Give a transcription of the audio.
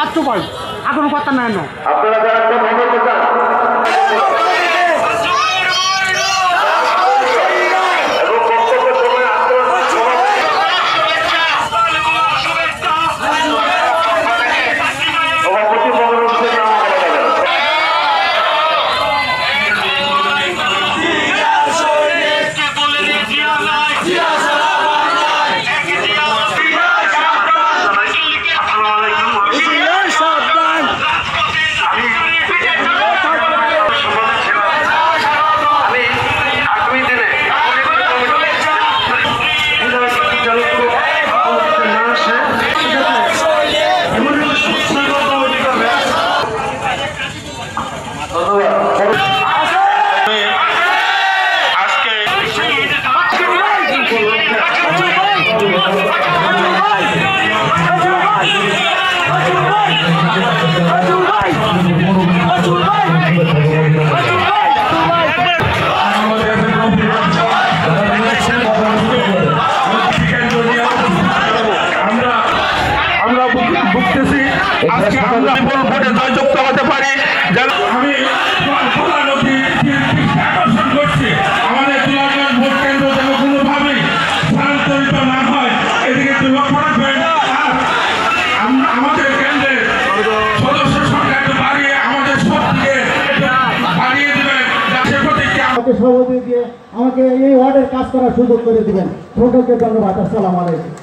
যাচ্ছ ভাই এখনো কথা নাই না আপনারা যারা একটা ভোট করতে জয়যুক্ত হতে পারি আমি আকর্ষণ করছি আমাদের তুলাগঞ্জ ভোট কেন্দ্র যেন কোনোভাবেই স্থানান্তরিত না হয় এদিকে একটু লক্ষ্য রাখবেন। আমাদের কেন্দ্রের সদস্য সংখ্যা একটু বাড়িয়ে আমাদের সবকে বাড়িয়ে দেবেন সে প্রতিজ্ঞা আমাকে সভাপতি দিয়ে আমাকে এই ওয়ার্ডের কাজ করার সুযোগ করে দিবেন। সকলকে ধন্যবাদ। আসসালামু আলাইকুম।